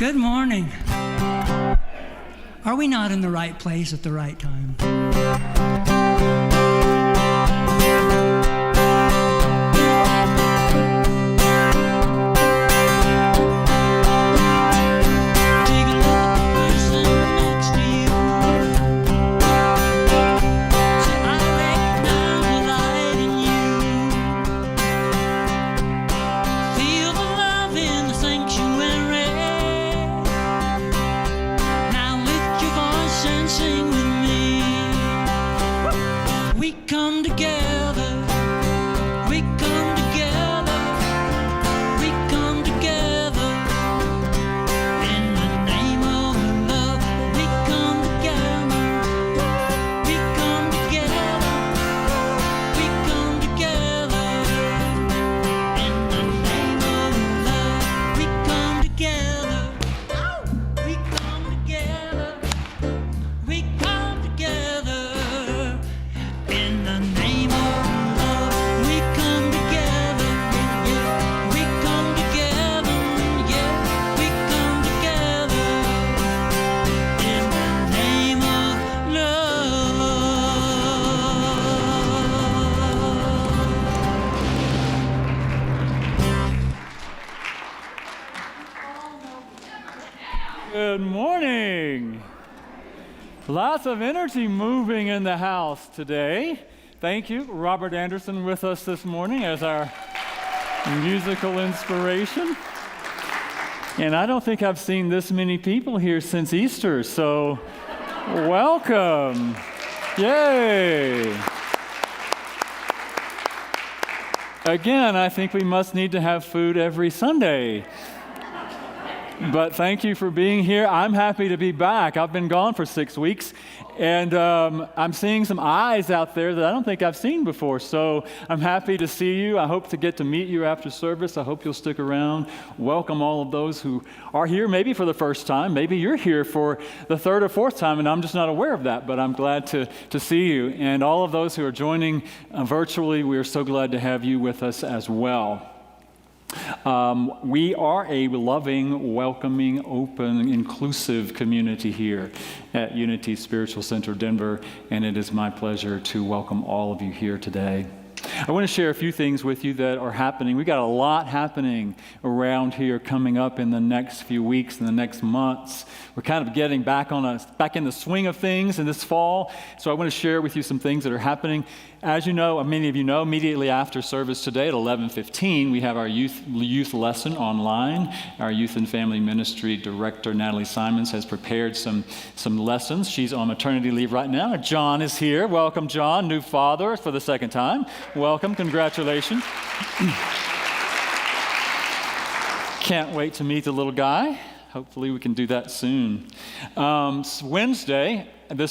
Good morning. Are we not in the right place at the right time? Good morning. Lots of energy moving in the house today. Thank you, Robert Anderson, with us this morning as our musical inspiration. And I don't think I've seen this many people here since Easter, so welcome. Yay. Again, I think we must need to have food every Sunday. But thank you for being here. I'm happy to be back. I've been gone for 6 weeks, and I'm seeing some eyes out there that I don't think I've seen before. So I'm happy to see you. I hope to get to meet you after service. I hope you'll stick around. Welcome all of those who are here maybe for the first time. Maybe you're here for the third or fourth time, and I'm just not aware of that, but I'm glad to see you. And all of those who are joining virtually, we are so glad to have you with us as well. We are a loving, welcoming, open, inclusive community here at Unity Spiritual Center Denver, and it is my pleasure to welcome all of you here today. I want to share a few things with you that are happening. We've got a lot happening around here coming up in the next few weeks and the next months. We're kind of getting back in the swing of things in this fall. So I want to share with you some things that are happening. As you know, many of you know, immediately after service today at 11:15, we have our youth lesson online. Our Youth and Family Ministry Director, Natalie Simons, has prepared some lessons. She's on maternity leave right now. John is here. Welcome, John, new father for the second time. Welcome, congratulations. Can't wait to meet the little guy. Hopefully we can do that soon. This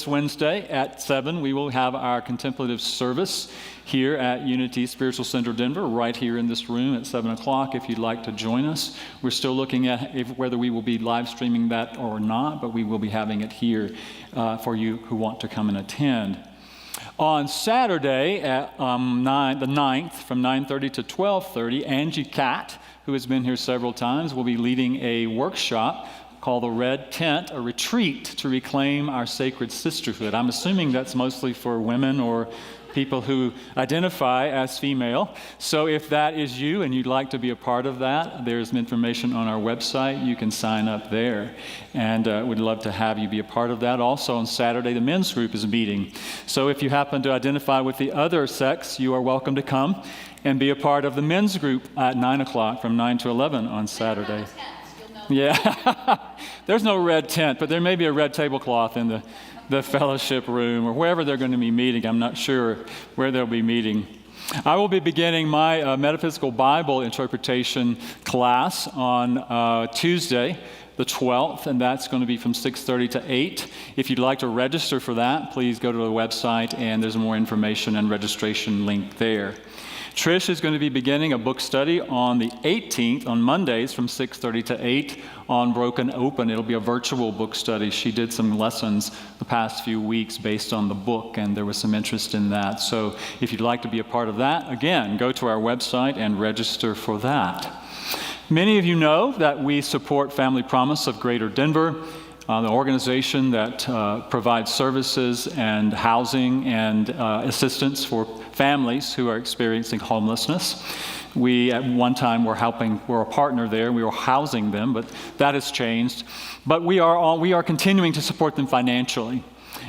Wednesday at 7, we will have our contemplative service here at Unity Spiritual Center Denver, right here in this room at 7 o'clock if you'd like to join us. We're still looking at whether we will be live streaming that or not, but we will be having it here for you who want to come and attend. On Saturday at the 9th from 9:30 to 12:30, Angie Catt, who has been here several times, will be leading a workshop called the Red Tent, a retreat to reclaim our sacred sisterhood. I'm assuming that's mostly for women or people who identify as female. So if that is you and you'd like to be a part of that, there's some information on our website. You can sign up there. And we'd love to have you be a part of that. Also on Saturday, the men's group is meeting. So if you happen to identify with the other sex, you are welcome to come and be a part of the men's group at 9 o'clock from 9 to 11 on Saturday. Yeah, there's no red tent, but there may be a red tablecloth in the fellowship room or wherever they're going to be meeting. I'm not sure where they'll be meeting. I will be beginning my metaphysical Bible interpretation class on Tuesday, the 12th, and that's going to be from 6:30 to 8. If you'd like to register for that, please go to the website, and there's more information and registration link there. Trish is going to be beginning a book study on the 18th, on Mondays from 6:30 to 8 on Broken Open. It'll be a virtual book study. She did some lessons the past few weeks based on the book, and there was some interest in that. So if you'd like to be a part of that, again, go to our website and register for that. Many of you know that we support Family Promise of Greater Denver, the organization that provides services and housing and assistance for families who are experiencing homelessness. We, at one time, were a partner there. We were housing them, but that has changed. But we are continuing to support them financially.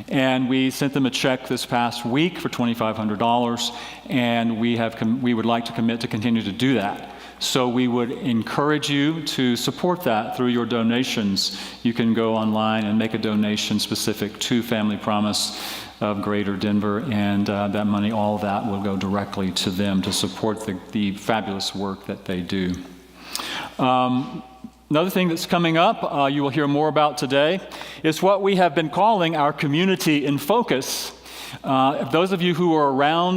And we sent them a check this past week for $2,500, and we would like to commit to continue to do that. So we would encourage you to support that through your donations. You can go online and make a donation specific to Family Promise of Greater Denver, and that money, all of that will go directly to them to support the fabulous work that they do. Another thing that's coming up, you will hear more about today, is what we have been calling our Community in Focus. Those of you who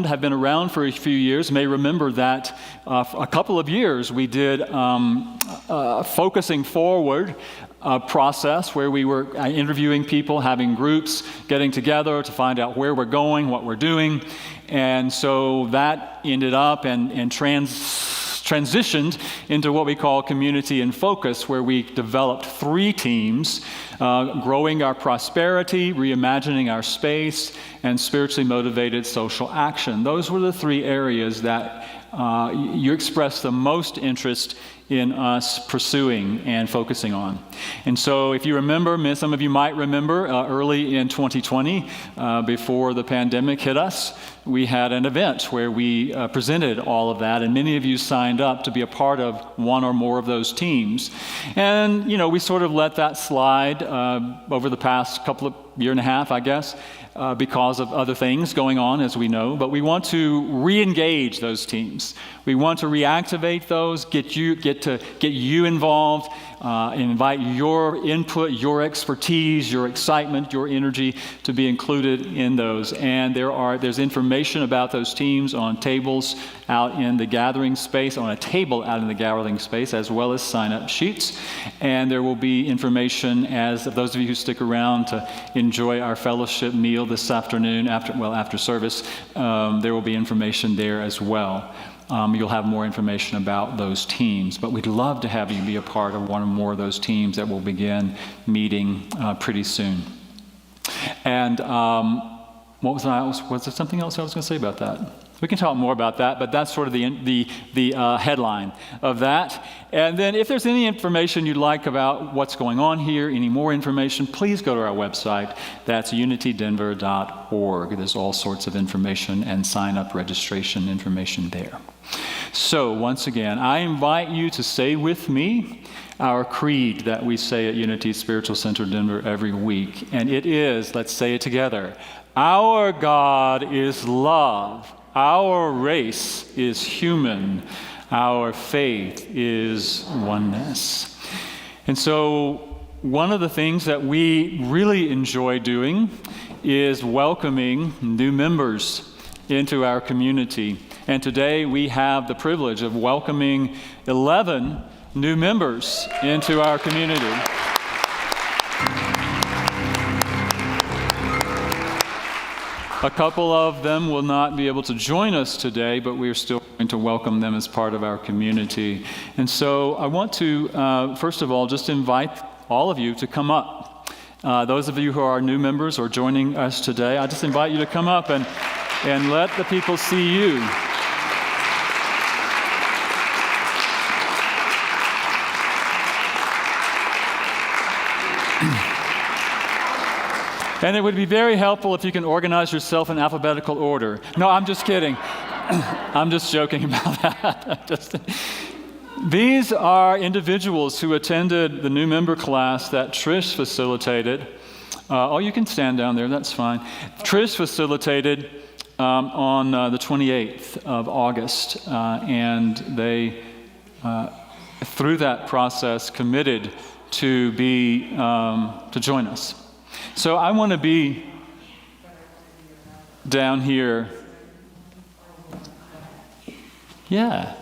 have been around for a few years, may remember that a couple of years we did Focusing Forward process where we were interviewing people, having groups, getting together to find out where we're going, what we're doing. And so that ended up and transitioned into what we call Community in Focus, where we developed 3 teams, growing our prosperity, reimagining our space, and spiritually motivated social action. Those were the 3 areas that you expressed the most interest in us pursuing and focusing on. And so if you remember, some of you might remember, early in 2020, before the pandemic hit us, we had an event where we presented all of that, and many of you signed up to be a part of one or more of those teams. And, we sort of let that slide over the past year and a half, I guess, because of other things going on, as we know. But we want to re-engage those teams. We want to reactivate those, get you involved, invite your input, your expertise, your excitement, your energy to be included in those. And there's information about those teams on tables out in the gathering space, on a table out in the gathering space, as well as sign-up sheets. And there will be information, as those of you who stick around to enjoy our fellowship meal this afternoon after service, there will be information there as well. You'll have more information about those teams, but we'd love to have you be a part of one or more of those teams that will begin meeting pretty soon. And was there something else I was going to say about that? We can talk more about that, but that's sort of the headline of that. And then if there's any information you'd like about what's going on here, any more information, please go to our website. That's unitydenver.org. There's all sorts of information and sign-up registration information there. So once again, I invite you to say with me our creed that we say at Unity Spiritual Center Denver every week. And it is, let's say it together, our God is love. Our race is human. Our faith is oneness. And so one of the things that we really enjoy doing is welcoming new members into our community. And today we have the privilege of welcoming 11 new members into our community. A couple of them will not be able to join us today, but we are still going to welcome them as part of our community. And so I want to, first of all, just invite all of you to come up. Those of you who are new members or joining us today, I just invite you to come up and let the people see you. And it would be very helpful if you can organize yourself in alphabetical order. No, I'm just kidding. I'm just joking about that. These are individuals who attended the new member class that Trish facilitated. You can stand down there, that's fine. Trish facilitated on the 28th of August, and they, through that process, committed to join us. So I want to be down here. Yeah.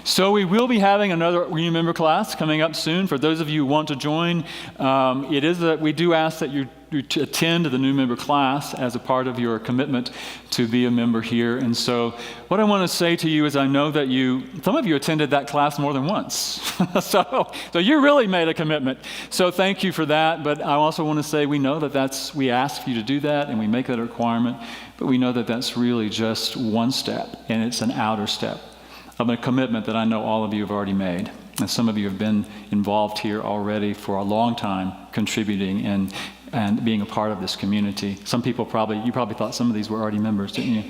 So we will be having another new member class coming up soon. For those of you who want to join, we do ask that you attend the new member class as a part of your commitment to be a member here. And so what I want to say to you is I know that some of you attended that class more than once. so you really made a commitment. So thank you for that. But I also want to say we know that we ask you to do that and we make that a requirement. But we know that that's really just one step, and it's an outer step of a commitment that I know all of you have already made. And some of you have been involved here already for a long time, contributing and being a part of this community. Some people you probably thought some of these were already members, didn't you?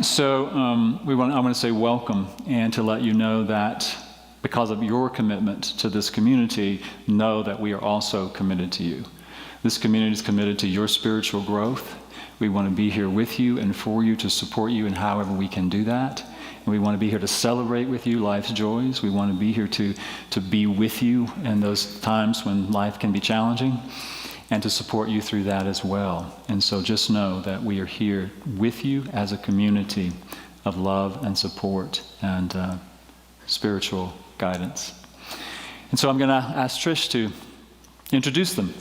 So I want to say welcome, and to let you know that because of your commitment to this community, know that we are also committed to you. This community is committed to your spiritual growth. We want to be here with you and for you, to support you in however we can do that. And we want to be here to celebrate with you life's joys. We want to be here to be with you in those times when life can be challenging, and to support you through that as well. And so just know that we are here with you as a community of love and support and spiritual guidance. And so I'm going to ask Trish to introduce them.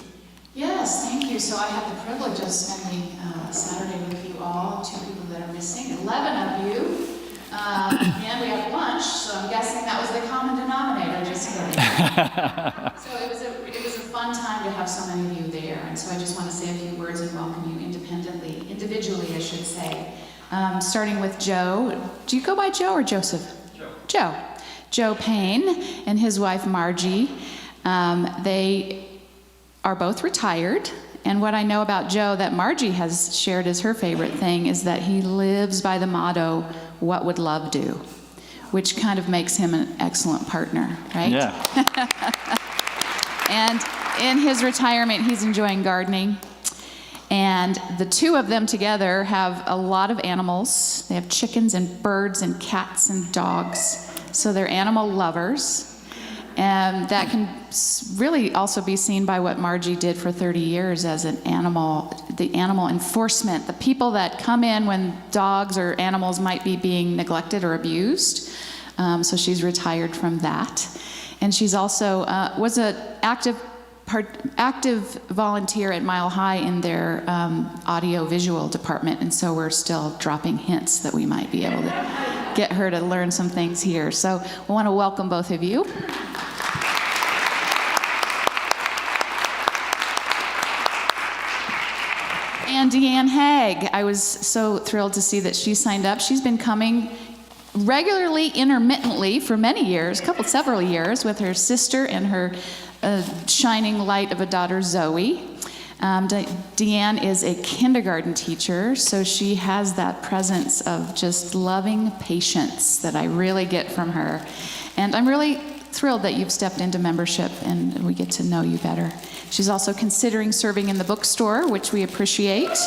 Yes, thank you. So I had the privilege of spending Saturday with you all, 2 people that are missing, 11 of you. And we had lunch, so I'm guessing that was the common denominator, just kidding. So it was a fun time to have so many of you there, and so I just want to say a few words and welcome you individually, I should say. Starting with Joe. Do you go by Joe or Joseph? Joe. Joe Payne and his wife Margie. They are both retired. And what I know about Joe that Margie has shared as her favorite thing is that he lives by the motto, "What would love do?" Which kind of makes him an excellent partner, right? Yeah. And in his retirement, he's enjoying gardening. And the two of them together have a lot of animals. They have chickens and birds and cats and dogs. So they're animal lovers. And that can really also be seen by what Margie did for 30 years as the animal enforcement, the people that come in when dogs or animals might be being neglected or abused. So she's retired from that. And she's also was an active volunteer at Mile High in their audio-visual department, and so we're still dropping hints that we might be able to get her to learn some things here. So we want to welcome both of you. And Deanne Haig, I was so thrilled to see that she signed up. She's been coming regularly, intermittently for many years, several years, with her sister and her shining light of a daughter, Zoe. Deanne is a kindergarten teacher, so she has that presence of just loving patience that I really get from her. And I'm really thrilled that you've stepped into membership and we get to know you better. She's also considering serving in the bookstore, which we appreciate.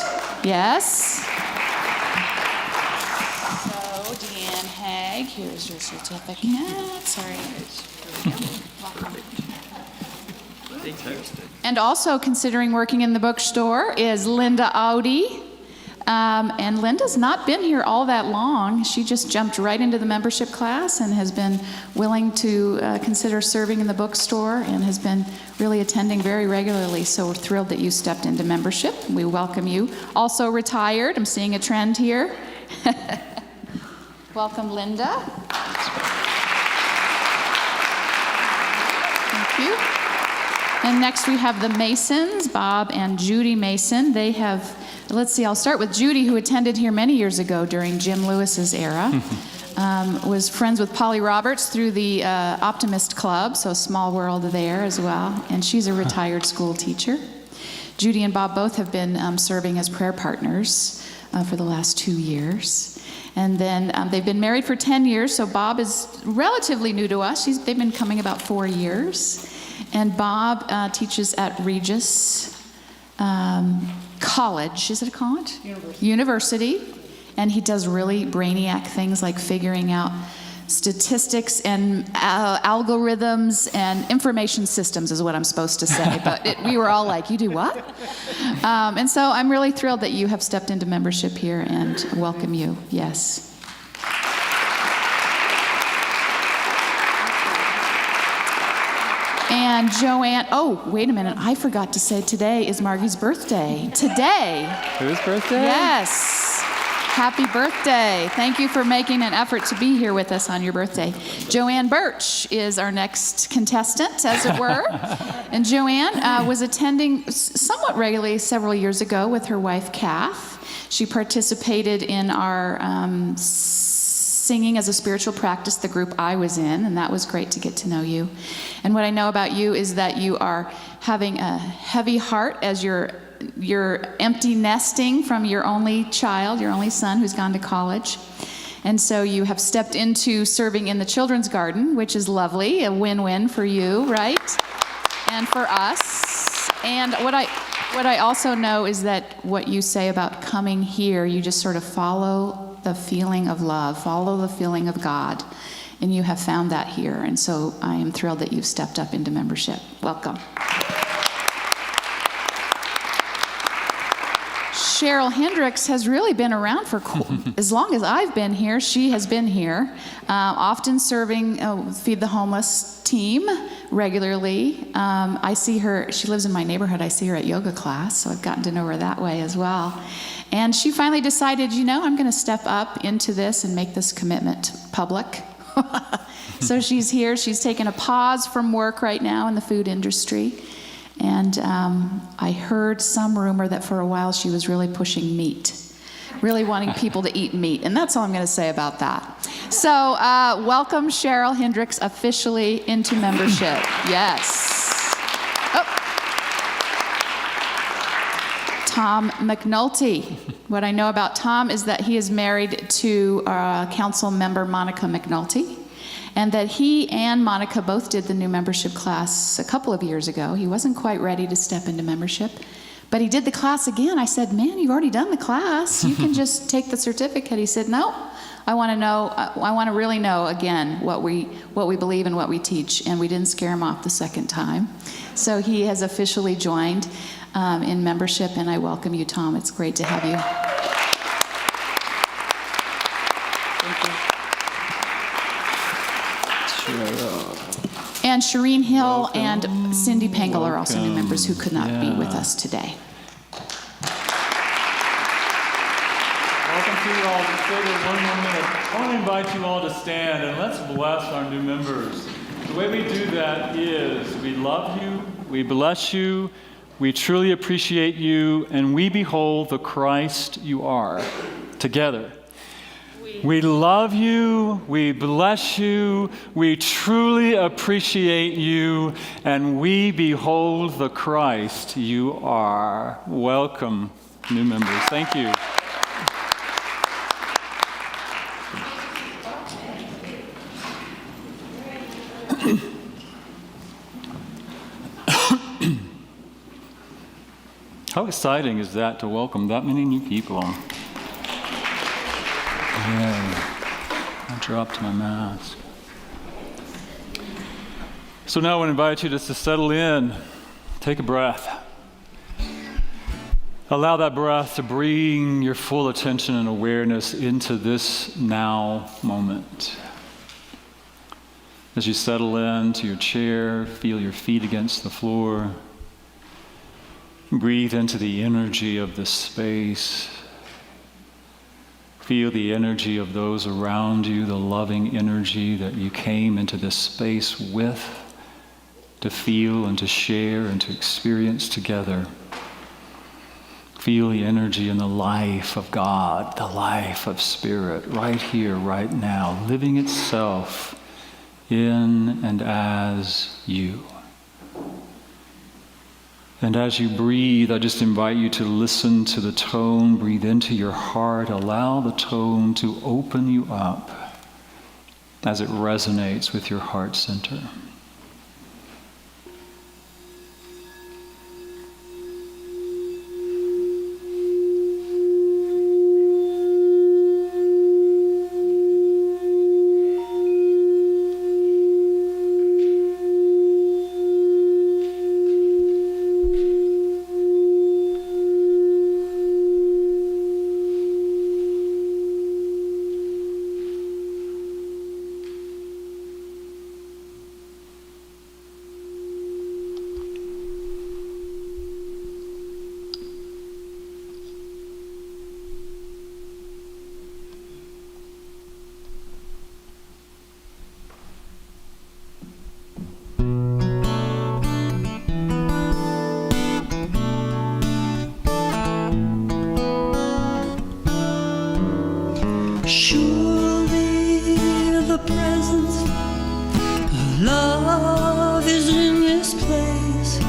Yes. So, Deanne Haig, here's your certificate. Sorry. Welcome. And also considering working in the bookstore is Linda Audi. And Linda's not been here all that long. She just jumped right into the membership class and has been willing to consider serving in the bookstore and has been really attending very regularly. So we're thrilled that you stepped into membership. We welcome you. Also retired. I'm seeing a trend here. Welcome, Linda. Thank you. And next we have the Masons, Bob and Judy Mason. They have, let's see, I'll start with Judy, who attended here many years ago during Jim Lewis's era. Was friends with Polly Roberts through the Optimist Club, so small world there as well. And she's a retired school teacher. Judy and Bob both have been serving as prayer partners for the last 2 years. And then they've been married for 10 years, so Bob is relatively new to us. They've been coming about 4 years. And Bob teaches at Regis College. Is it a college? University. And he does really brainiac things like figuring out statistics and algorithms and information systems is what I'm supposed to say. But we were all like, you do what? And so I'm really thrilled that you have stepped into membership here and welcome you. Yes. And Joanne, oh, wait a minute. I forgot to say today is Margie's birthday. Today. Whose birthday? Yes. Happy birthday. Thank you for making an effort to be here with us on your birthday. Joanne Birch is our next contestant, as it were. And Joanne was attending somewhat regularly several years ago with her wife, Kath. She participated in our singing as a spiritual practice, the group I was in, and that was great to get to know you. And what I know about you is that you are having a heavy heart as you're empty nesting from your only child, your only son who's gone to college. And so you have stepped into serving in the children's garden, which is lovely, a win-win for you, right? And for us. And what I also know is that what you say about coming here, you just sort of follow the feeling of love, follow the feeling of God. And you have found that here. And so I am thrilled that you've stepped up into membership. Welcome. Cheryl Hendricks has really been around for as long as I've been here. She has been here, often serving Feed the Homeless team regularly. I see her, she lives in my neighborhood. I see her at yoga class, so I've gotten to know her that way as well. And she finally decided, I'm going to step up into this and make this commitment public. So she's here. She's taken a pause from work right now in the food industry. And I heard some rumor that for a while she was really pushing meat, really wanting people to eat meat. And that's all I'm going to say about that. So welcome Cheryl Hendricks officially into membership. Yes. Oh. Tom McNulty. What I know about Tom is that he is married to council member Monica McNulty. And that he and Monica both did the new membership class a couple of years ago. He wasn't quite ready to step into membership, but he did the class again. I said, man, you've already done the class. You can just take the certificate. He said, no, I want to know, I want to really know again what we believe and what we teach. And we didn't scare him off the second time. So he has officially joined in membership, and I welcome you, Tom. It's great to have you. Thank you. And Shireen Hill and Cindy Pangel are also new members who could not be with us today. Welcome to you all. Just stay there 1 more minute. I want to invite you all to stand and let's bless our new members. The way we do that is we love you, we bless you, we truly appreciate you, and we behold the Christ you are together. We love you, we bless you, we truly appreciate you, and we behold the Christ you are. Welcome, new members. Thank you. How exciting is that to welcome that many new people? Yeah, I dropped my mask. So now I want to invite you just to settle in, take a breath. Allow that breath to bring your full attention and awareness into this now moment. As you settle into your chair, feel your feet against the floor. Breathe into the energy of this space. Feel the energy of those around you, the loving energy that you came into this space with, to feel and to share and to experience together. Feel the energy and the life of God, the life of Spirit, right here, right now, living itself in and as you. And as you breathe, I just invite you to listen to the tone, breathe into your heart, allow the tone to open you up as it resonates with your heart center. Love is in this place.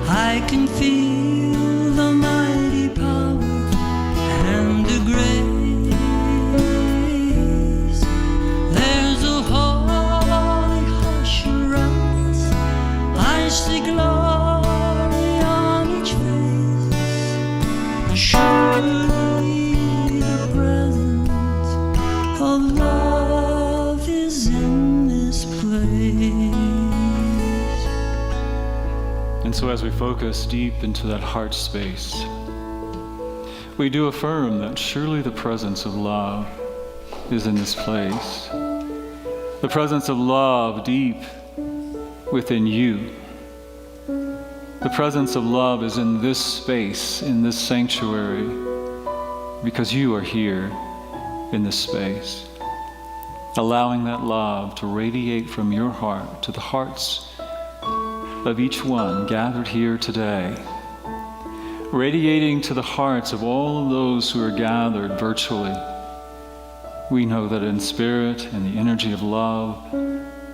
I can feel the mighty power and the grace. There's a holy hush around us. I see glory on each face. Surely the presence of love is in this place. And so as we focus deep into that heart space, we do affirm that surely the presence of love is in this place. The presence of love deep within you. The presence of love is in this space, in this sanctuary, because you are here in this space. Allowing that love to radiate from your heart to the hearts of each one gathered here today, radiating to the hearts of all of those who are gathered virtually. We know that in spirit and the energy of love,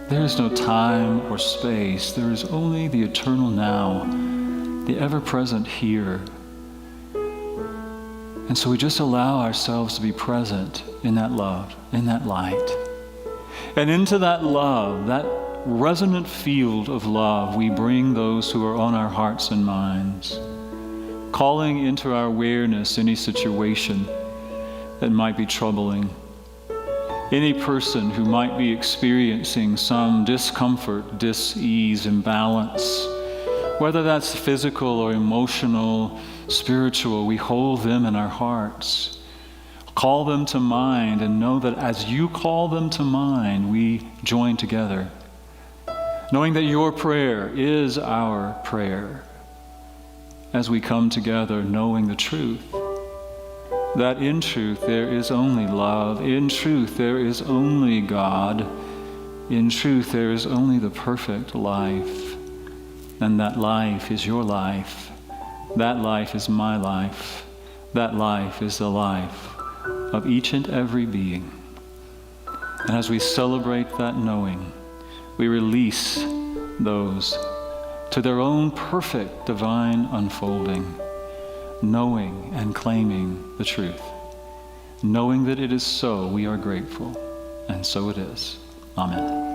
there is no time or space. There is only the eternal now, the ever-present here. And so we just allow ourselves to be present in that love, in that light. And into that love, that resonant field of love, we bring those who are on our hearts and minds, calling into our awareness any situation that might be troubling, any person who might be experiencing some discomfort, dis-ease, imbalance, whether that's physical or emotional, spiritual. We hold them in our hearts. Call them to mind and know that as you call them to mind, we join together, knowing that your prayer is our prayer as we come together knowing the truth, that in truth there is only love, in truth there is only God, in truth there is only the perfect life, and that life is your life, that life is my life, that life is the life of each and every being. And as we celebrate that knowing, we release those to their own perfect divine unfolding, knowing and claiming the truth. Knowing that it is so, we are grateful, and so it is. Amen.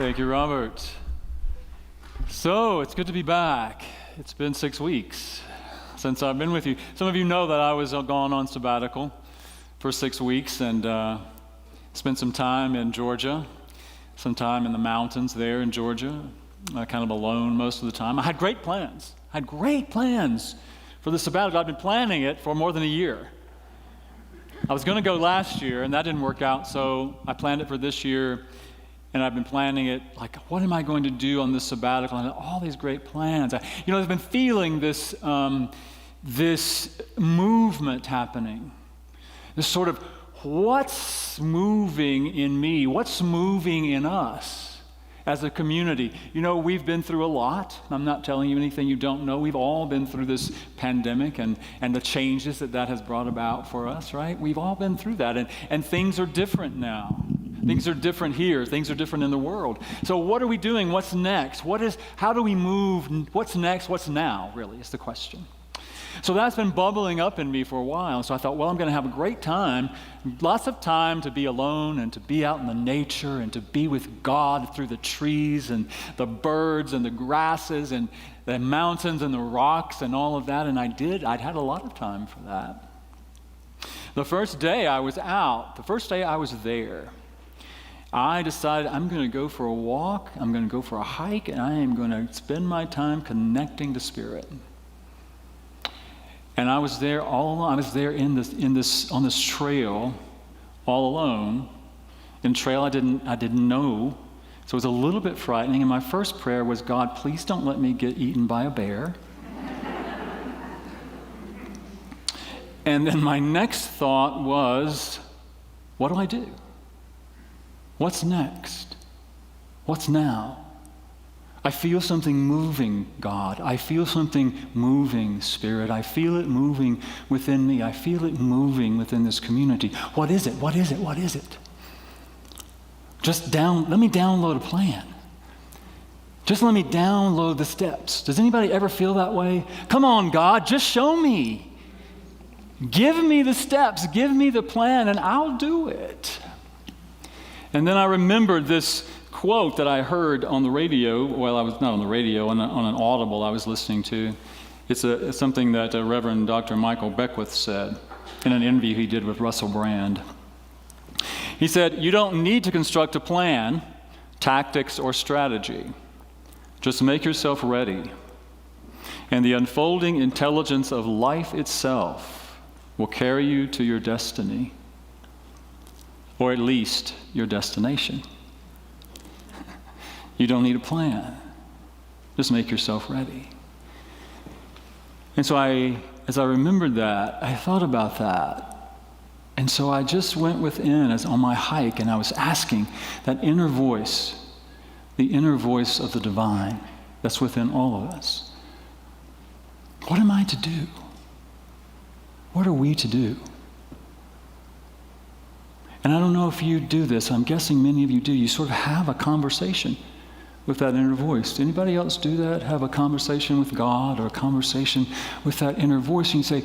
Thank you, Robert. So, it's good to be back. It's been 6 weeks since I've been with you. Some of you know that I was gone on sabbatical for 6 weeks and spent some time in Georgia, some time in the mountains there in Georgia, kind of alone most of the time. I had great plans. For the sabbatical. I've been planning it for more than a year. I was going to go last year, and that didn't work out, so I planned it for this year, and I've been planning it, like, what am I going to do on this sabbatical? And all these great plans. I've been feeling this, this movement happening, this sort of, what's moving in me? What's moving in us as a community? We've been through a lot. I'm not telling you anything you don't know. We've all been through this pandemic and the changes that has brought about for us, right? We've all been through that, and things are different now. Things are different here. Things are different in the world. So what are we doing? What's next? How do we move? What's next? What's now, really, is the question. So that's been bubbling up in me for a while. So I thought, well, I'm going to have a great time, lots of time to be alone and to be out in the nature and to be with God through the trees and the birds and the grasses and the mountains and the rocks and all of that. And I did. I'd had a lot of time for that. The first day I was out, the first day I was there, I decided I'm going to go for a walk, I'm going to go for a hike, and I am going to spend my time connecting to Spirit. And I was there all alone. I was there on this trail all alone. In a trail I didn't know. So it was a little bit frightening. And my first prayer was, God, please don't let me get eaten by a bear. And then my next thought was, what do I do? What's next? What's now? I feel something moving, God. I feel something moving, Spirit. I feel it moving within me. I feel it moving within this community. What is it? What is it? What is it? Let me download a plan. Just let me download the steps. Does anybody ever feel that way? Come on, God, just show me. Give me the steps. Give me the plan, and I'll do it. And then I remembered this quote that I heard on the radio. Well, I was not on the radio, on an audible I was listening to. It's something that Reverend Dr. Michael Beckwith said in an interview he did with Russell Brand. He said, "You don't need to construct a plan, tactics, or strategy. Just make yourself ready. And the unfolding intelligence of life itself will carry you to your destiny, or at least your destination. You don't need a plan. Just make yourself ready." And so as I remembered that, I thought about that. And so I just went within as on my hike, and I was asking that inner voice, the inner voice of the divine that's within all of us. What am I to do? What are we to do? And I don't know if you do this. I'm guessing many of you do. You sort of have a conversation with that inner voice. Anybody else do that? Have a conversation with God or a conversation with that inner voice, and you say,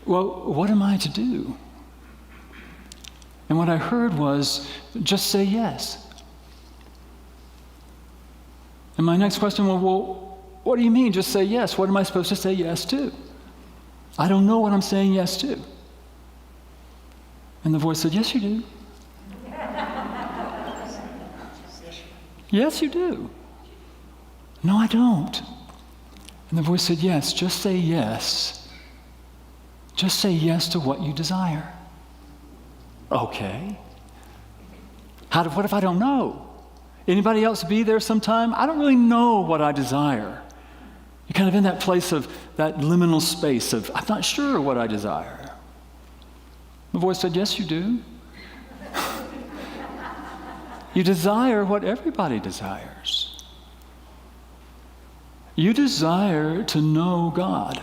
well, what am I to do? And what I heard was, just say yes. And my next question was, well, what do you mean, just say yes? What am I supposed to say yes to? I don't know what I'm saying yes to. And the voice said, yes, you do. Yes, you do. No, I don't. And the voice said, yes, just say yes. Just say yes to what you desire. Okay. What if I don't know? Anybody else be there sometime? I don't really know what I desire. You're kind of in that place of that liminal space of, I'm not sure what I desire. The voice said, yes, you do. You desire what everybody desires. You desire to know God.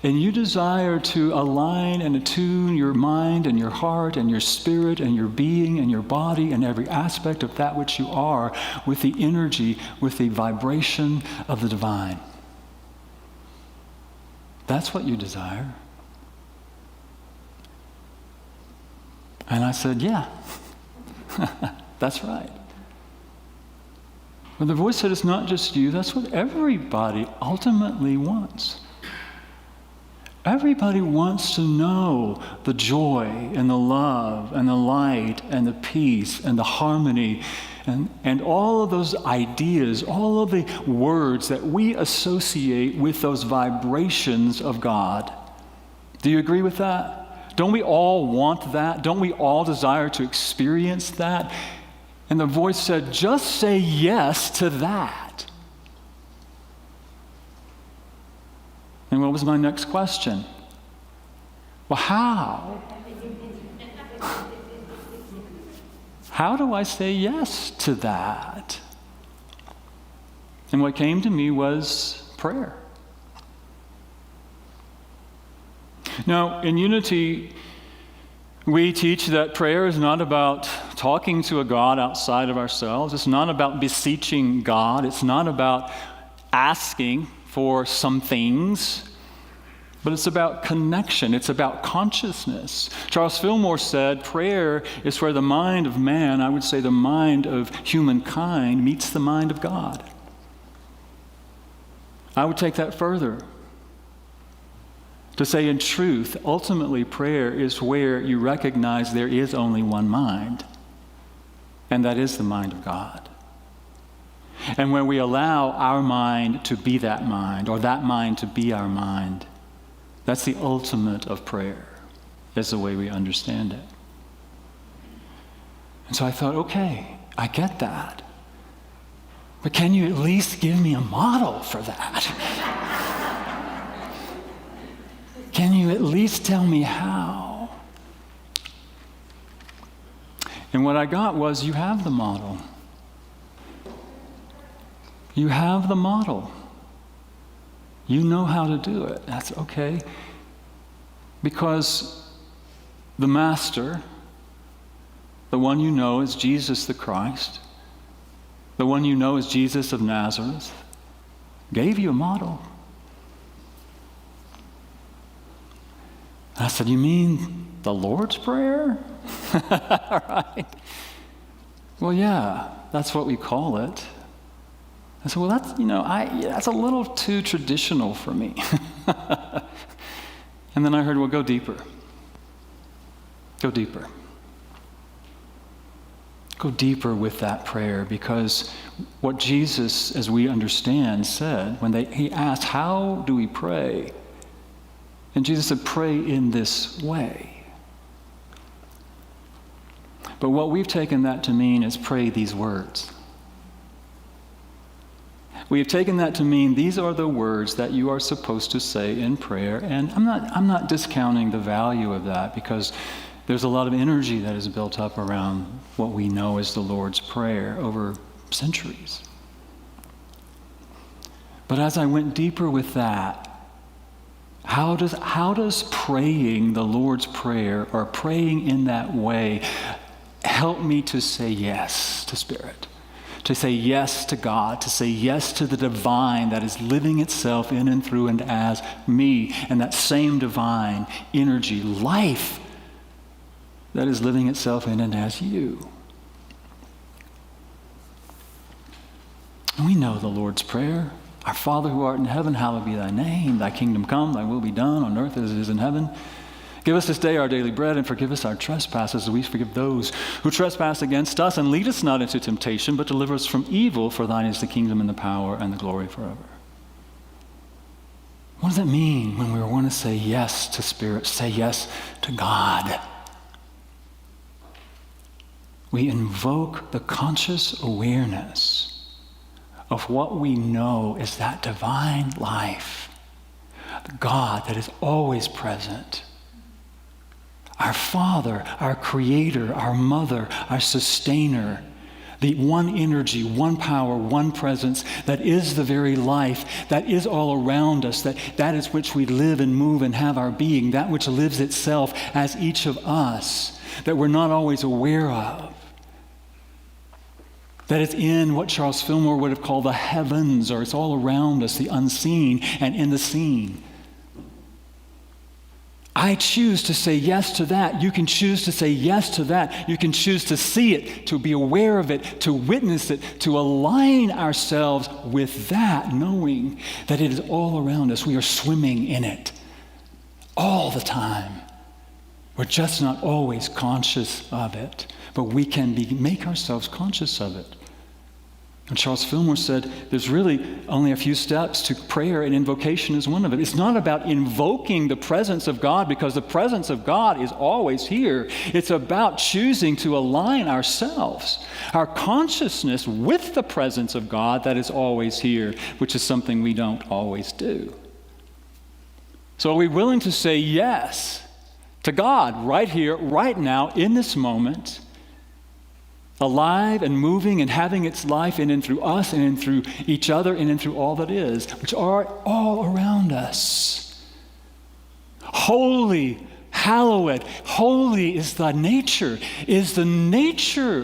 And you desire to align and attune your mind and your heart and your spirit and your being and your body and every aspect of that which you are with the energy, with the vibration of the divine. That's what you desire. And I said, yeah, That's right. But the voice said, it's not just you, that's what everybody ultimately wants. Everybody wants to know the joy and the love and the light and the peace and the harmony and all of those ideas, all of the words that we associate with those vibrations of God. Do you agree with that? Don't we all want that? Don't we all desire to experience that? And the voice said, just say yes to that. And what was my next question? Well, how? How do I say yes to that? And what came to me was prayer. Now, in Unity, we teach that prayer is not about talking to a God outside of ourselves. It's not about beseeching God. It's not about asking for some things. But it's about connection. It's about consciousness. Charles Fillmore said, prayer is where the mind of man, I would say the mind of humankind, meets the mind of God. I would take that further to say, in truth, ultimately prayer is where you recognize there is only one mind, and that is the mind of God. And where we allow our mind to be that mind, or that mind to be our mind, that's the ultimate of prayer, is the way we understand it. And so I thought, okay, I get that. But can you at least give me a model for that? Can you at least tell me how? And what I got was, you have the model. You have the model. You know how to do it. That's okay. Because the Master, the one you know is Jesus the Christ, the one you know is Jesus of Nazareth, gave you a model. I said, you mean the Lord's Prayer? All right. Well, yeah, that's what we call it. I said, well, that's a little too traditional for me. And then I heard, well, go deeper. Go deeper. Go deeper with that prayer, because what Jesus, as we understand, said when he asked, how do we pray? And Jesus said, pray in this way. But what we've taken that to mean is pray these words. We have taken that to mean these are the words that you are supposed to say in prayer. And I'm not discounting the value of that, because there's a lot of energy that is built up around what we know as the Lord's Prayer over centuries. But as I went deeper with that, how does praying the Lord's Prayer, or praying in that way, help me to say yes to Spirit? To say yes to God, to say yes to the divine that is living itself in and through and as me, and that same divine energy, life, that is living itself in and as you. And we know the Lord's Prayer. Our Father who art in heaven, hallowed be thy name. Thy kingdom come, thy will be done on earth as it is in heaven. Give us this day our daily bread, and forgive us our trespasses as we forgive those who trespass against us. And lead us not into temptation, but deliver us from evil. For thine is the kingdom and the power and the glory forever. What does that mean when we want to say yes to Spirit, say yes to God? We invoke the conscious awareness of what we know is that divine life, the God that is always present. Our Father, our Creator, our Mother, our Sustainer, the one energy, one power, one presence that is the very life, that is all around us, that is which we live and move and have our being, that which lives itself as each of us, that we're not always aware of. That it's in what Charles Fillmore would have called the heavens, or it's all around us, the unseen and in the seen. I choose to say yes to that. You can choose to say yes to that. You can choose to see it, to be aware of it, to witness it, to align ourselves with that, knowing that it is all around us. We are swimming in it all the time. We're just not always conscious of it, but we can make ourselves conscious of it. And Charles Fillmore said there's really only a few steps to prayer, and invocation is one of it. It's not about invoking the presence of God, because the presence of God is always here. It's about choosing to align ourselves, our consciousness, with the presence of God that is always here, which is something we don't always do. So are we willing to say yes to God right here, right now, in this moment, alive and moving and having its life in and through us and in through each other and in through all that is, which are all around us. Holy, hallowed, holy is the nature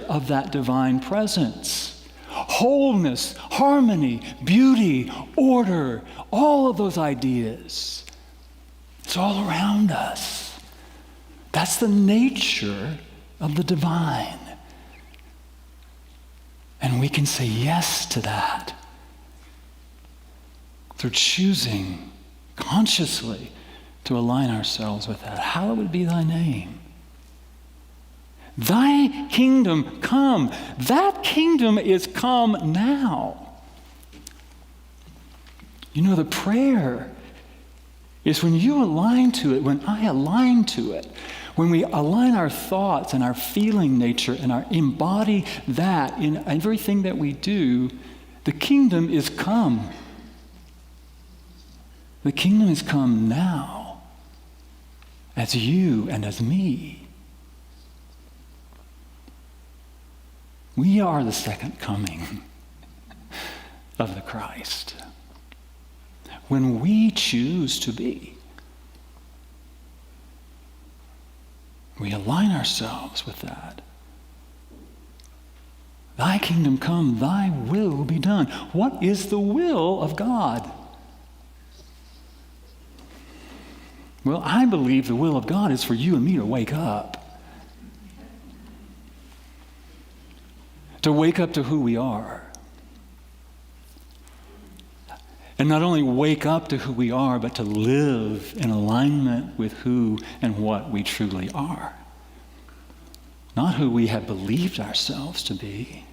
of that divine presence. Wholeness, harmony, beauty, order, all of those ideas. It's all around us. That's the nature of the divine. And we can say yes to that through choosing consciously to align ourselves with that. Hallowed be thy name. Thy kingdom come. That kingdom is come now. You know, the prayer is when you align to it, when I align to it, when we align our thoughts and our feeling nature and embody that in everything that we do, the kingdom is come. The kingdom is come now, as you and as me. We are the second coming of the Christ. When we choose to be, we align ourselves with that. Thy kingdom come, thy will be done. What is the will of God? Well, I believe the will of God is for you and me to wake up. To wake up to who we are. And not only wake up to who we are, but to live in alignment with who and what we truly are. Not who we have believed ourselves to be.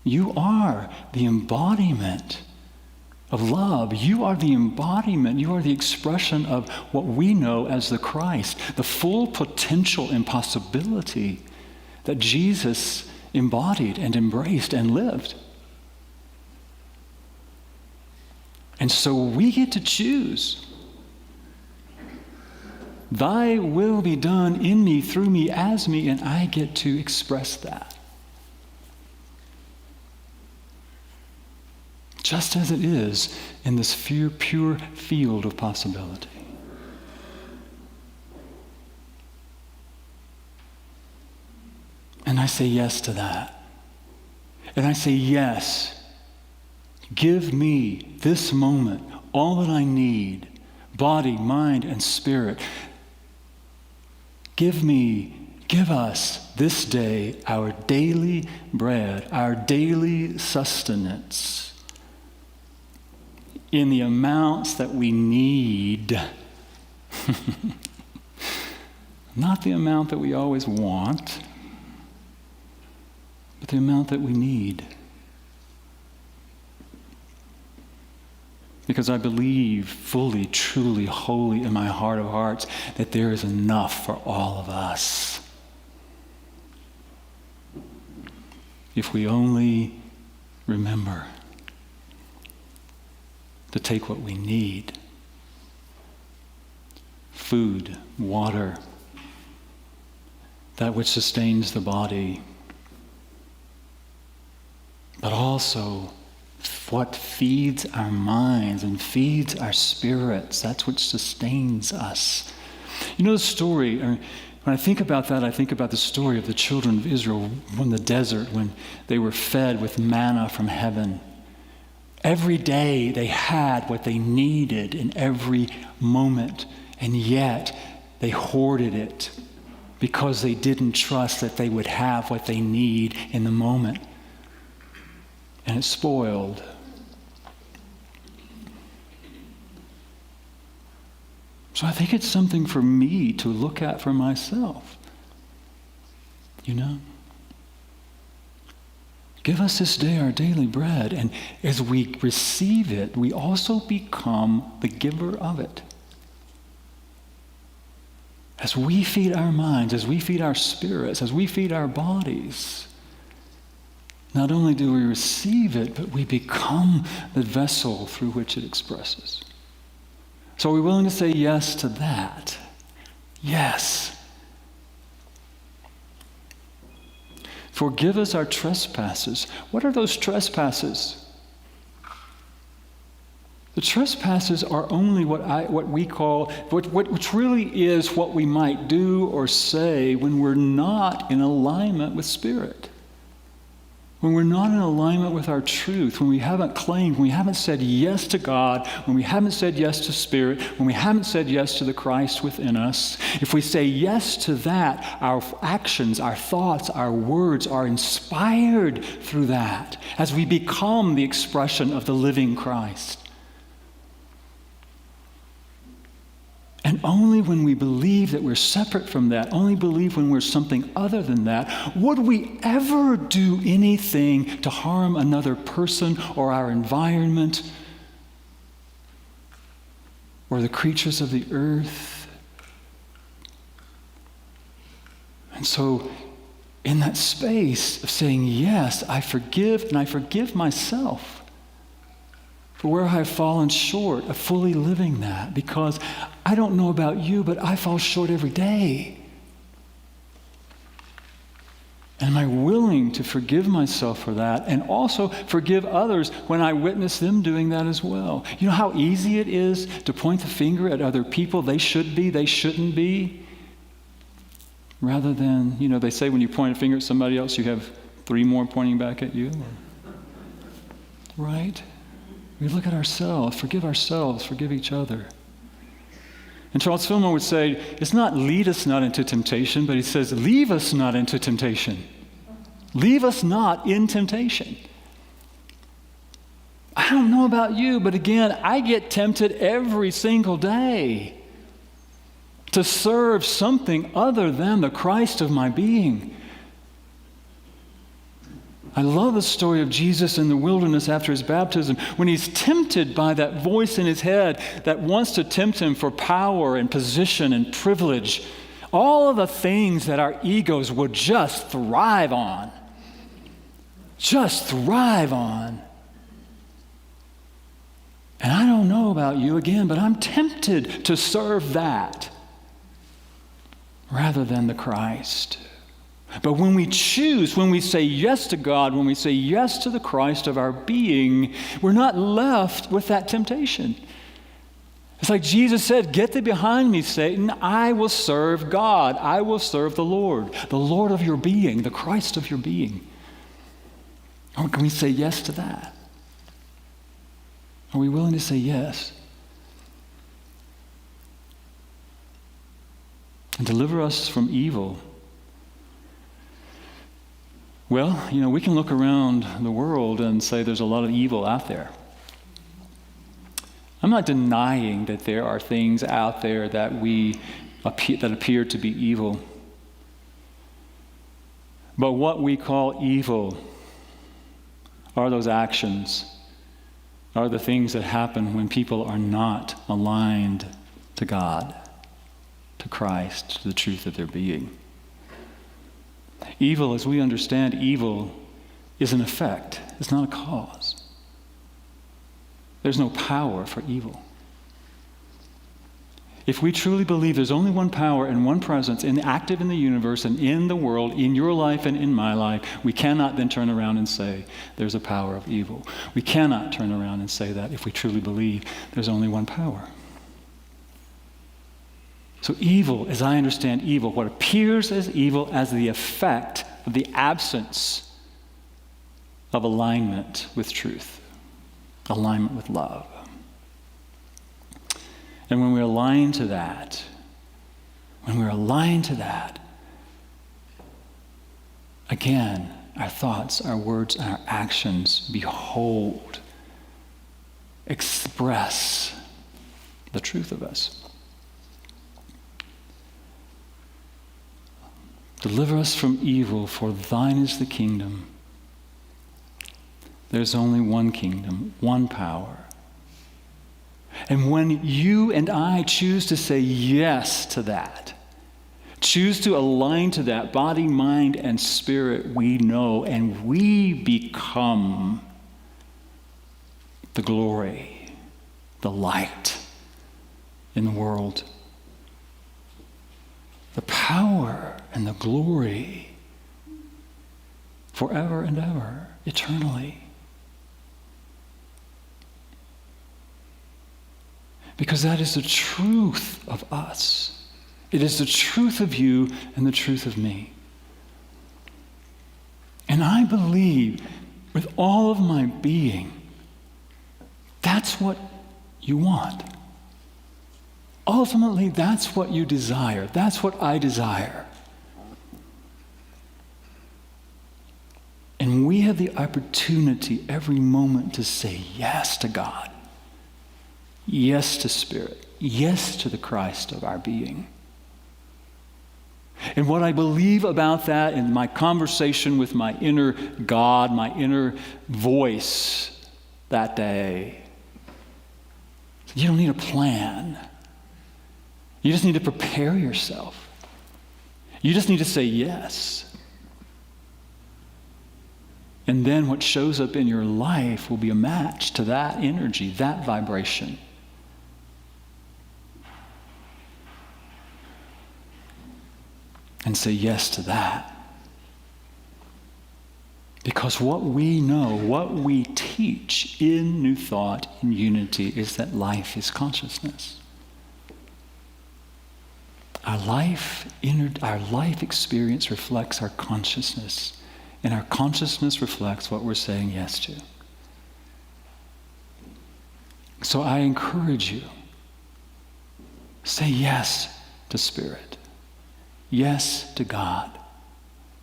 You are the embodiment of love. You are the embodiment, you are the expression of what we know as the Christ, the full potential and possibility that Jesus embodied and embraced and lived. And so we get to choose. Thy will be done in me, through me, as me, and I get to express that. Just as it is in this pure field of possibility. And I say yes to that. And I say yes. Give me this moment all that I need, body, mind, and spirit. Give us this day our daily bread, our daily sustenance in the amounts that we need. Not the amount that we always want, but the amount that we need. Because I believe fully, truly, wholly in my heart of hearts that there is enough for all of us. If we only remember to take what we need. Food, water, that which sustains the body, but also what feeds our minds and feeds our spirits. That's what sustains us. You know the story, when I think about that, I think about the story of the children of Israel in the desert when they were fed with manna from heaven. Every day they had what they needed in every moment, and yet they hoarded it because they didn't trust that they would have what they need in the moment. And it spoiled. So I think it's something for me to look at for myself. You know? Give us this day our daily bread. And as we receive it, we also become the giver of it. As we feed our minds, as we feed our spirits, as we feed our bodies, not only do we receive it, but we become the vessel through which it expresses. So are we willing to say yes to that? Yes. Forgive us our trespasses. What are those trespasses? The trespasses are only which really is what we might do or say when we're not in alignment with Spirit. When we're not in alignment with our truth, when we haven't claimed, when we haven't said yes to God, when we haven't said yes to Spirit, when we haven't said yes to the Christ within us, if we say yes to that, our actions, our thoughts, our words are inspired through that as we become the expression of the living Christ. And only when we believe that we're separate from that, only believe when we're something other than that, would we ever do anything to harm another person or our environment or the creatures of the earth. And so, in that space of saying, yes, I forgive, and I forgive myself for where I've fallen short of fully living that, because I don't know about you, but I fall short every day. And am I willing to forgive myself for that and also forgive others when I witness them doing that as well? You know how easy it is to point the finger at other people, they should be, they shouldn't be? Rather than, they say when you point a finger at somebody else, you have 3 more pointing back at you. Right? We look at ourselves, forgive each other. And Charles Fillmore would say, it's not lead us not into temptation, but he says, leave us not into temptation. Leave us not in temptation. I don't know about you, but again, I get tempted every single day to serve something other than the Christ of my being. I love the story of Jesus in the wilderness after his baptism, when he's tempted by that voice in his head that wants to tempt him for power and position and privilege. All of the things that our egos would just thrive on. Just thrive on. And I don't know about you again, but I'm tempted to serve that rather than the Christ. But when we choose, when we say yes to God, when we say yes to the Christ of our being, we're not left with that temptation. It's like Jesus said, get thee behind me, Satan. I will serve God. I will serve the Lord of your being, the Christ of your being. Or can we say yes to that? Are we willing to say yes? And deliver us from evil. Well, we can look around the world and say there's a lot of evil out there. I'm not denying that there are things out there that appear to be evil. But what we call evil are those actions, are the things that happen when people are not aligned to God, to Christ, to the truth of their being. Evil, as we understand evil, is an effect. It's not a cause. There's no power for evil. If we truly believe there's only one power and one presence active in the universe and in the world, in your life and in my life, we cannot then turn around and say there's a power of evil. We cannot turn around and say that if we truly believe there's only one power. So evil, as I understand evil, what appears as evil as the effect of the absence of alignment with truth. alignment with love. And when we're aligned to that, again, our thoughts, our words, and our actions behold, express the truth of us. Deliver us from evil, for thine is the kingdom. There's only one kingdom, one power. And when you and I choose to say yes to that, choose to align to that, body, mind, and spirit, we know, and we become the glory, the light in the world. The power and the glory forever and ever, eternally. Because that is the truth of us. It is the truth of you and the truth of me. And I believe with all of my being, that's what you want. Ultimately, that's what you desire. That's what I desire. And we have the opportunity every moment to say yes to God. Yes to Spirit. Yes to the Christ of our being. And what I believe about that in my conversation with my inner God, my inner voice that day, you don't need a plan. You just need to prepare yourself. You just need to say yes. And then what shows up in your life will be a match to that energy, that vibration. And say yes to that. Because what we know, what we teach in New Thought, in Unity, is that life is consciousness. Our life experience reflects our consciousness. And our consciousness reflects what we're saying yes to. So I encourage you, say yes to Spirit. Yes to God.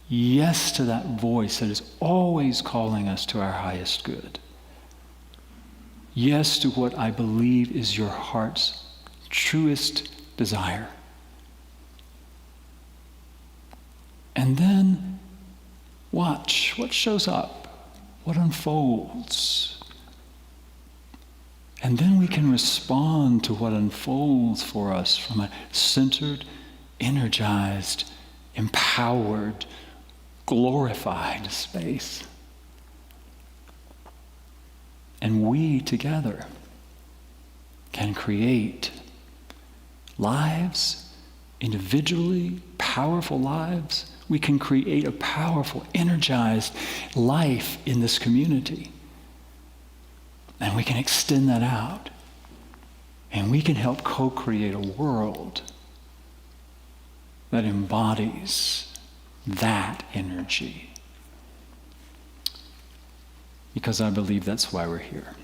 Yes to that voice that is always calling us to our highest good. Yes to what I believe is your heart's truest desire. And then watch what shows up, what unfolds. And then we can respond to what unfolds for us from a centered, energized, empowered, glorified space. And we together can create lives, individually, powerful lives. We can create a powerful, energized life in this community. And we can extend that out. And we can help co-create a world that embodies that energy. Because I believe that's why we're here.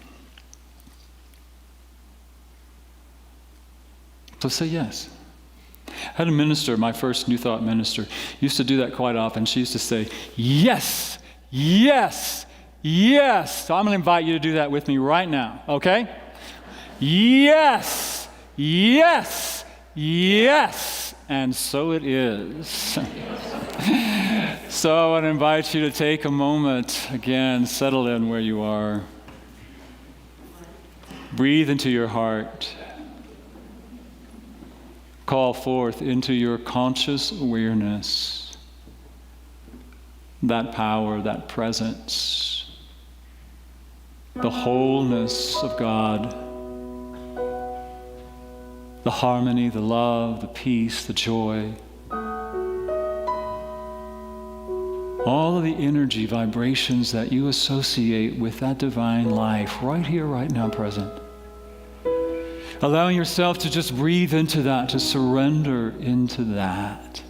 So say yes. I had a minister, my first New Thought minister, used to do that quite often. She used to say, yes, yes, yes. So I'm going to invite you to do that with me right now, okay? Yes, yes, yes. And so it is. So I want to invite you to take a moment, again, settle in where you are. Breathe into your heart. Call forth into your conscious awareness that power, that presence, the wholeness of God. The harmony, the love, the peace, the joy. All of the energy, vibrations that you associate with that divine life right here, right now, present. Allowing yourself to just breathe into that, to surrender into that.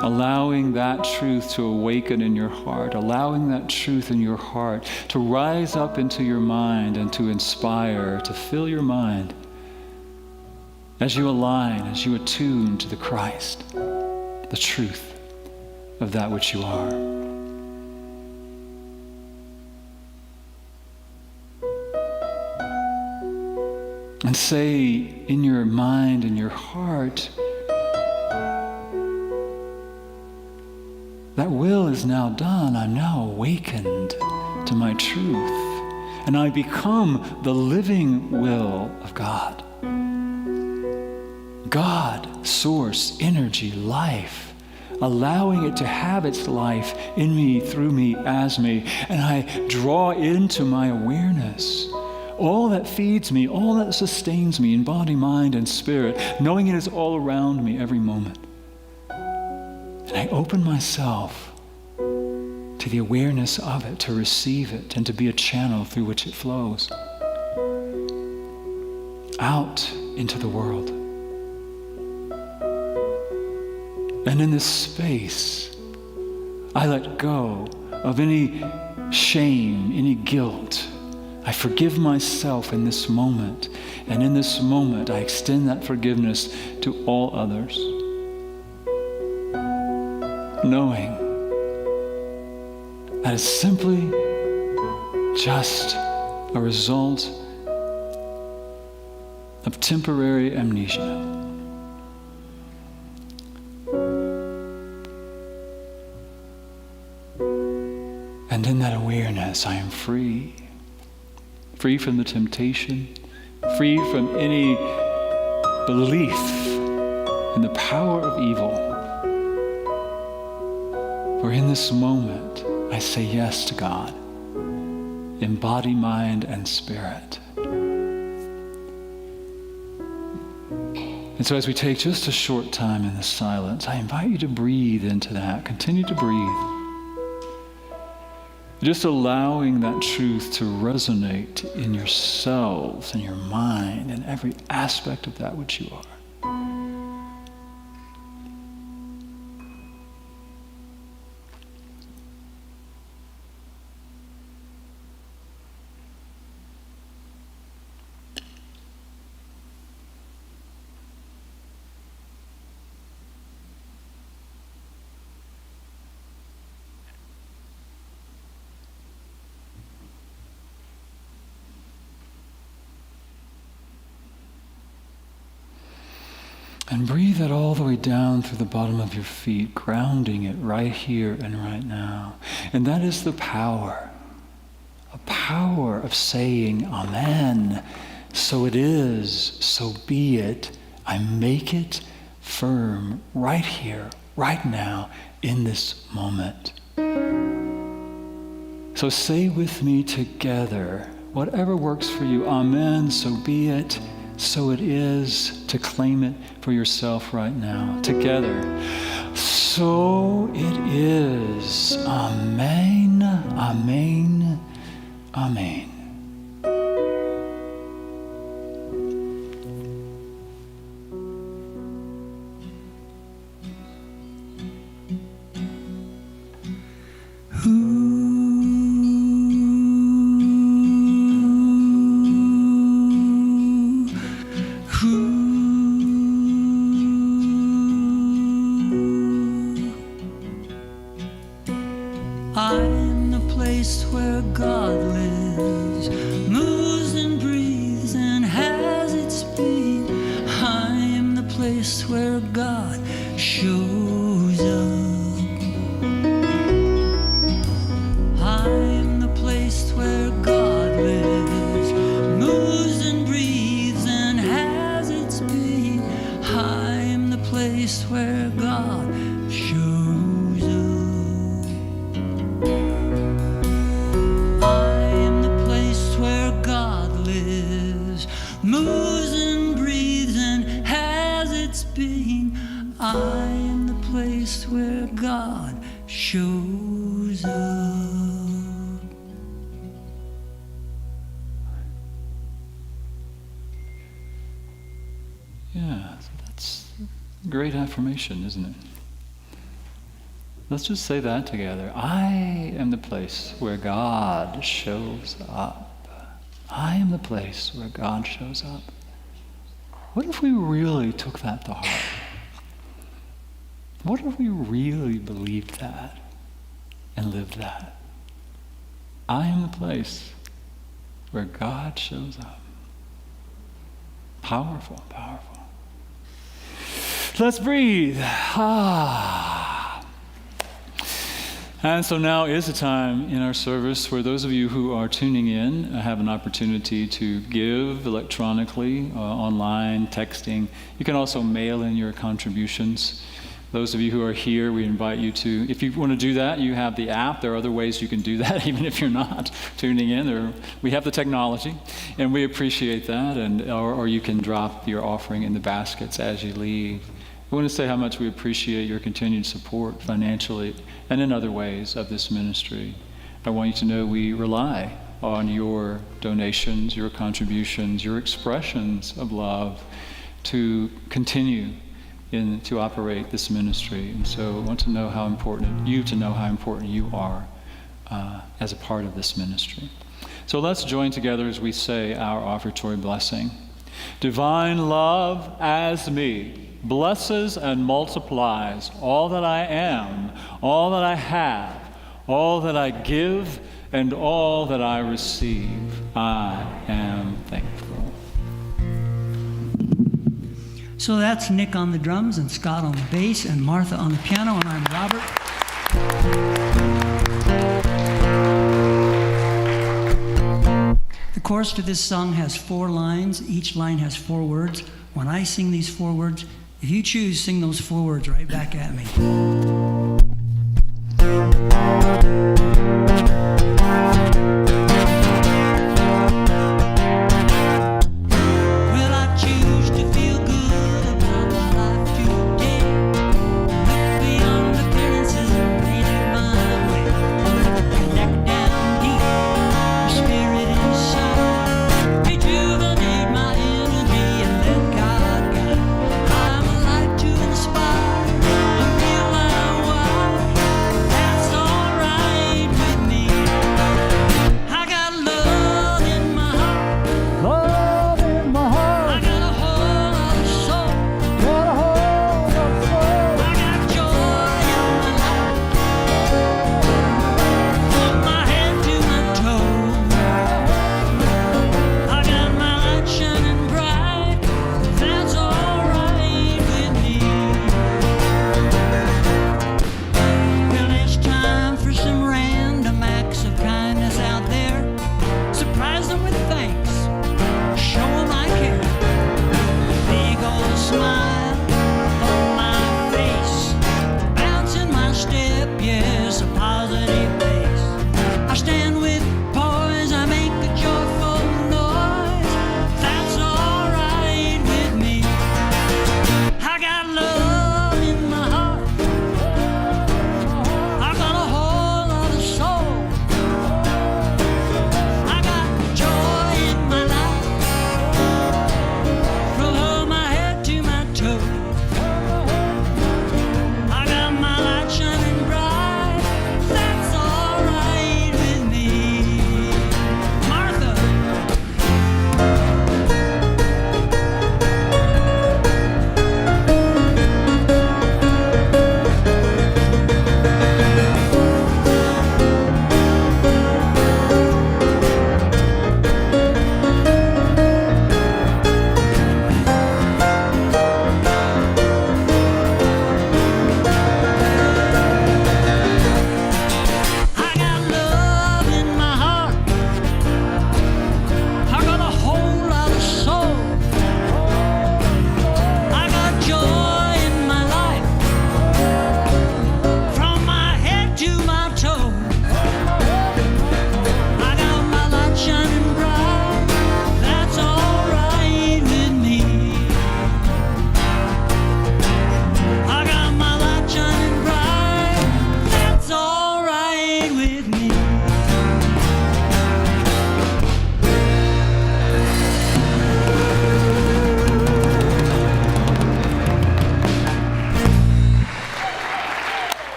allowing that truth to awaken in your heart, allowing that truth in your heart to rise up into your mind and to inspire, to fill your mind as you align, as you attune to the Christ, the truth of that which you are. And say in your mind and your heart, that will is now done. I'm now awakened to my truth. And I become the living will of God. God, source, energy, life, allowing it to have its life in me, through me, as me. And I draw into my awareness all that feeds me, all that sustains me in body, mind, and spirit, knowing it is all around me every moment. And I open myself to the awareness of it, to receive it, and to be a channel through which it flows out into the world. And in this space, I let go of any shame, any guilt. I forgive myself in this moment. And in this moment, I extend that forgiveness to all others, knowing that it's simply just a result of temporary amnesia. And in that awareness, I am free. Free from the temptation, free from any belief in the power of evil. For in this moment, I say yes to God, in body, mind, and spirit. And so as we take just a short time in this silence, I invite you to breathe into that. Continue to breathe. Just allowing that truth to resonate in yourselves, in your mind, and every aspect of that which you are. And breathe it all the way down through the bottom of your feet, grounding it right here and right now. And that is the power, a power of saying, Amen. So it is, so be it. I make it firm right here, right now, in this moment. So say with me together, whatever works for you, Amen, so be it. So it is, to claim it for yourself right now, together. So it is. Amen, amen, amen. I'm the place where God lives, moves and breathes and has its being. I am the place where God shows up. I am the place where God lives, moves and breathes and has its being. I am the place where God shows up. Moves and breathes and has its being. I am the place where God shows up. Yeah, so that's a great affirmation, isn't it? Let's just say that together. I am the place where God shows up. I am the place where God shows up. What if we really took that to heart? What if we really believed that and lived that? I am the place where God shows up. Powerful, powerful. Let's breathe. And so now is a time in our service where those of you who are tuning in have an opportunity to give electronically, online, texting. You can also mail in your contributions. Those of you who are here, we invite you to, if you want to do that, you have the app. There are other ways you can do that, even if you're not tuning in. We have the technology, and we appreciate that. Or you can drop your offering in the baskets as you leave. We want to say how much we appreciate your continued support financially and in other ways of this ministry. I want you to know we rely on your donations, your contributions, your expressions of love to continue to operate this ministry. And so I want to know how important you are as a part of this ministry. So let's join together as we say our offertory blessing. Divine love as me blesses and multiplies all that I am, all that I have, all that I give, and all that I receive. I am thankful. So that's Nick on the drums and Scott on the bass and Martha on the piano, and I'm Robert. The chorus to this song has 4 lines. Each line has 4 words. When I sing these 4 words, if you choose, sing those 4 words right back at me.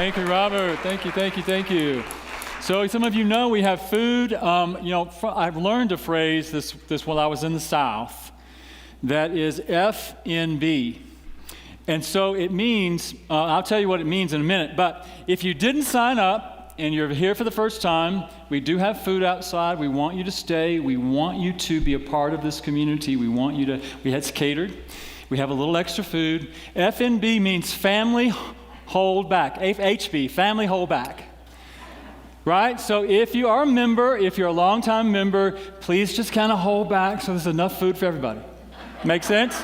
Thank you, Robert. Thank you, thank you, thank you. So some of you know we have food. I've learned a phrase this while I was in the South that is FNB. And so it means, I'll tell you what it means in a minute, but if you didn't sign up and you're here for the first time, we do have food outside. We want you to stay. We want you to be a part of this community. It's catered. We have a little extra food. FNB means family hold back. HB, family hold back. Right? So if you are a member, if you're a longtime member, please just kind of hold back so there's enough food for everybody. Make sense?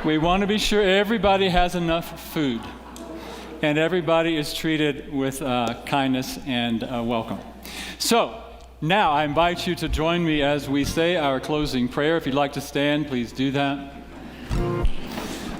We want to be sure everybody has enough food and everybody is treated with kindness and welcome. So now I invite you to join me as we say our closing prayer. If you'd like to stand, please do that.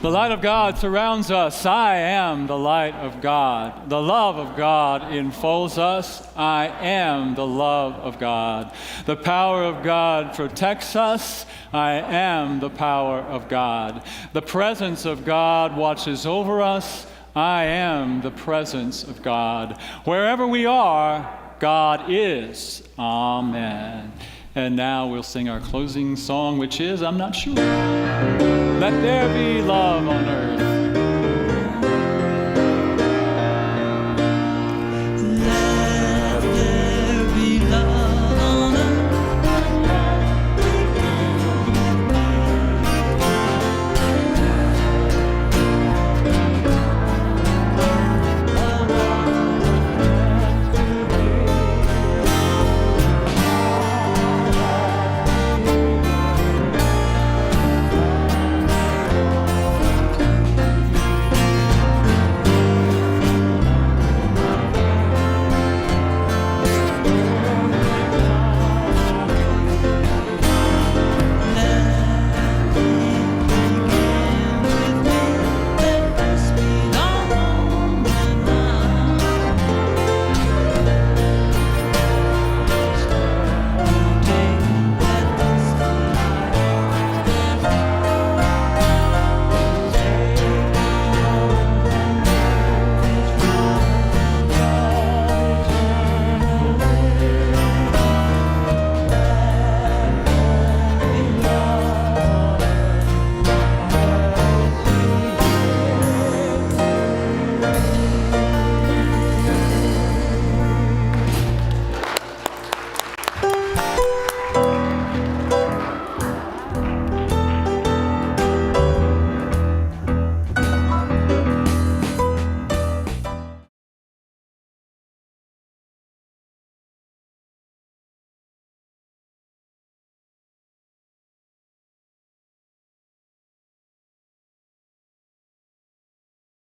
The light of God surrounds us. I am the light of God. The love of God enfolds us. I am the love of God. The power of God protects us. I am the power of God. The presence of God watches over us. I am the presence of God. Wherever we are, God is. Amen. And now we'll sing our closing song, which is, I'm not sure. Let there be love on earth